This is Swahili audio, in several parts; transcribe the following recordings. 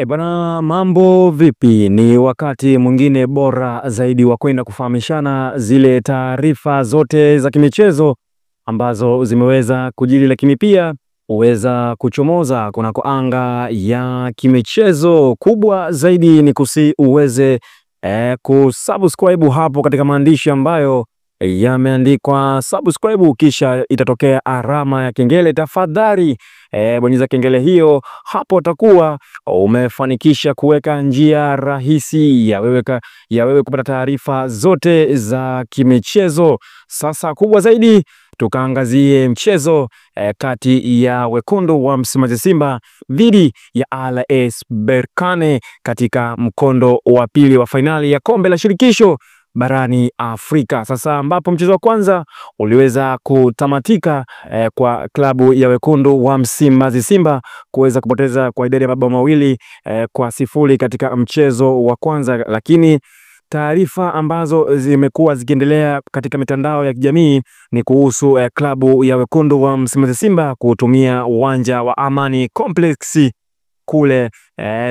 Bwana, mambo vipi? Ni wakati mwingine bora zaidi wa kwenda kufahamishana zile taarifa zote za kimichezo ambazo zimeweza kujiri, lakini pia uweza kuchomoza kunako anga ya kimichezo. Kubwa zaidi ni uweze kusubscribe hapo katika maandishi ambayo yameandikwa subscribe, kisha itatokea alama ya kengele. Tafadhali bonyeza kengele hiyo, hapo utakuwa umefanikisha kuweka njia rahisi ya wewe kupata taarifa zote za kimichezo. Sasa kubwa zaidi tukaangazie mchezo kati ya wekundu wa Msimbazi Simba dhidi ya RS Berkane katika mkondo wa pili wa fainali ya kombe la shirikisho barani Afrika. Sasa ambapo mchezo wa kwanza uliweza kutamatika kwa klabu ya wekundu wa Msimbazi Simba kuweza kupoteza kwa idadi ya mabao mawili kwa sifuri katika mchezo wa kwanza, lakini taarifa ambazo zimekuwa zikiendelea katika mitandao ya kijamii ni kuhusu klabu ya wekundu wa Msimbazi Simba kutumia uwanja wa Amani Complex kule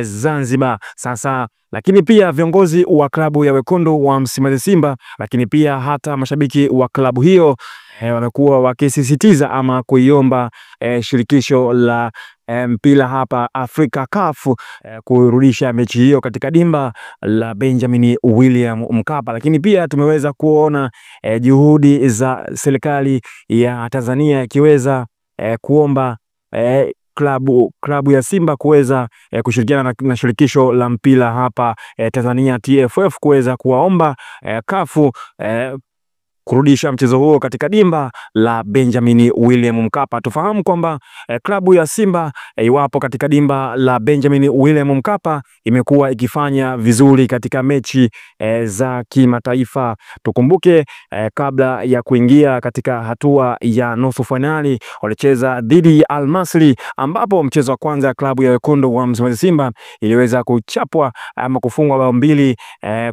Zanzibar. Sasa lakini pia viongozi wa klabu ya wekundu wa Msimbazi Simba, lakini pia hata mashabiki wa klabu hiyo wamekuwa wakisisitiza ama kuiomba shirikisho la mpira hapa Afrika CAF kurudisha mechi hiyo katika dimba la Benjamin William Mkapa. Lakini pia tumeweza kuona juhudi za serikali ya Tanzania ikiweza kuomba klabu ya Simba kuweza kushirikiana na shirikisho la mpira hapa Tanzania TFF kuweza kuwaomba CAF kurudisha mchezo huo katika dimba la Benjamin William Mkapa. Tufahamu kwamba klabu ya Simba iwapo katika dimba la Benjamin William Mkapa imekuwa ikifanya vizuri katika mechi za kimataifa. Tukumbuke kabla ya kuingia katika hatua ya nusu finali walicheza dhidi ya Al Masry, ambapo mchezo wa kwanza klabu ya wekundu wa Msimbazi Simba iliweza kuchapwa ama kufungwa bao mbili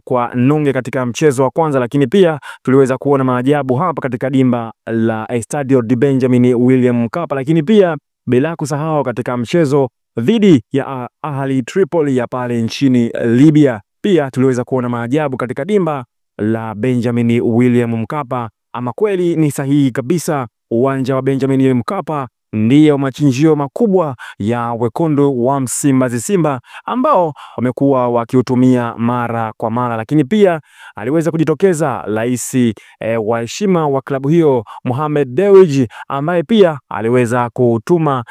kwa nunge katika mchezo wa kwanza, lakini pia tuliweza kuona maajabu hapa katika dimba la Stadio di Benjamin William Mkapa. Lakini pia bila kusahau katika mchezo dhidi ya Ahli Tripoli ya pale nchini Libya, pia tuliweza kuona maajabu katika dimba la Benjamin William Mkapa. Ama kweli ni sahihi kabisa, uwanja wa Benjamin Mkapa ndiyo machinjio makubwa ya wekundu wa Msimbazi Simba ambao wamekuwa wakiutumia mara kwa mara. Lakini pia aliweza kujitokeza rais wa heshima wa klabu hiyo Mohamed Dewji, ambaye pia aliweza kutuma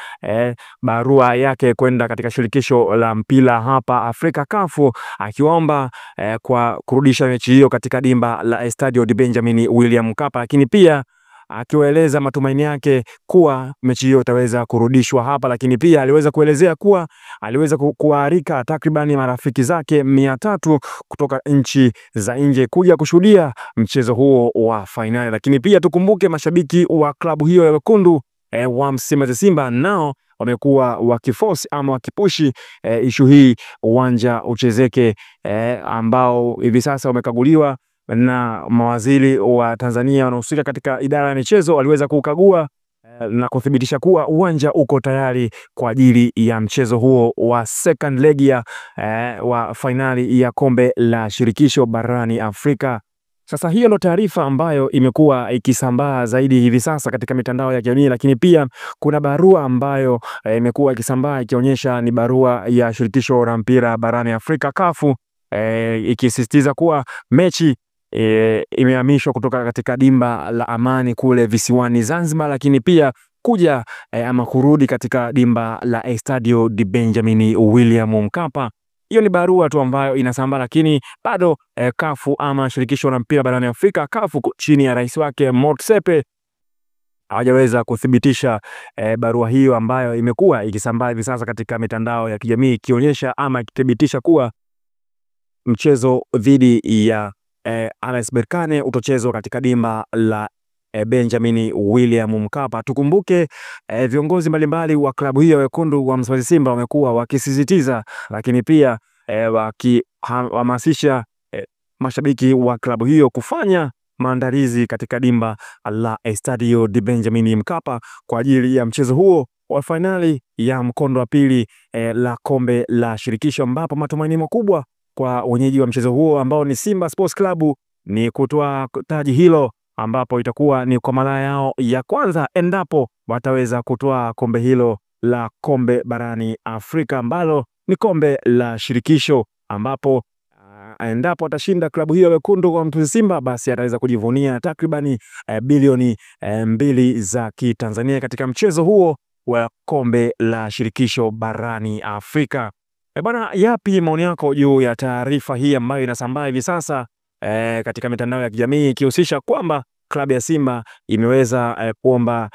barua yake kwenda katika shirikisho la mpira hapa Afrika CAF akiomba kwa kurudisha mechi hiyo katika dimba la Stadio di Benjamin William Mkapa, lakini pia akiwaeleza matumaini yake kuwa mechi hiyo itaweza kurudishwa hapa. Lakini pia aliweza kuelezea kuwa aliweza kualika takribani marafiki zake 300 kutoka nchi za nje kuja kushuhudia mchezo huo wa fainali. Lakini pia tukumbuke mashabiki wa klabu hiyo ya wekundu wa Msimbazi Simba nao wamekuwa wakiforce ama wakipushi ishu hii uwanja uchezeke, ambao hivi sasa umekaguliwa na mawaziri wa Tanzania wanaohusika katika idara ya michezo waliweza kukagua na kuthibitisha kuwa uwanja uko tayari kwa ajili ya mchezo huo wa second leg wa fainali ya kombe la shirikisho barani Afrika. Sasa hiyo ndo taarifa ambayo imekuwa ikisambaa zaidi hivi sasa katika mitandao ya kijamii, lakini pia kuna barua ambayo imekuwa ikisambaa ikionyesha ni barua ya shirikisho la mpira barani Afrika CAF ikisisitiza kuwa mechi imehamishwa kutoka katika dimba la Amani kule visiwani Zanzibar, lakini pia kuja ama kurudi katika dimba la Stadio di Benjamin William Mkapa. Hiyo ni barua tu ambayo inasambaa, lakini bado CAF ama shirikisho la mpira barani Afrika CAF chini ya rais wake Motsepe hawajaweza kuthibitisha barua hiyo ambayo imekuwa ikisambaa hivi sasa katika mitandao ya kijamii ikionyesha ama ikithibitisha kuwa mchezo dhidi ya RS Berkane utochezwa katika dimba la Benjamin William Mkapa. Tukumbuke viongozi mbalimbali wa klabu hiyo wekundu wa Msimbazi Simba wamekuwa wakisisitiza, lakini pia wakihamasisha mashabiki wa klabu hiyo kufanya maandalizi katika dimba la Stadio di Benjamin Mkapa kwa ajili ya mchezo huo wa fainali ya mkondo wa pili la kombe la shirikisho, ambapo matumaini makubwa kwa wenyeji wa mchezo huo ambao ni Simba Sports Club ni kutoa taji hilo, ambapo itakuwa ni kwa mara yao ya kwanza endapo wataweza kutoa kombe hilo la kombe barani Afrika ambalo ni kombe la shirikisho, ambapo endapo atashinda klabu hiyo wekundu wa Mtuzi Simba, basi ataweza kujivunia takribani bilioni 2 za Kitanzania katika mchezo huo wa kombe la shirikisho barani Afrika. Bwana, yapi maoni yako juu ya taarifa hii ambayo inasambaa hivi sasa katika mitandao ya kijamii ikihusisha kwamba klabu ya Simba imeweza kuomba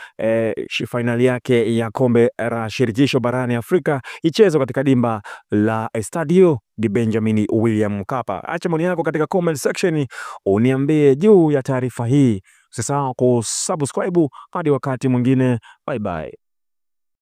fainali yake ya kombe la shirikisho barani Afrika ichezwe katika dimba la Estadio de Benjamin William Mkapa? Acha maoni yako katika comment section, uniambie juu ya taarifa hii. Usisahau kusubscribe. Hadi wakati mwingine, bye bye.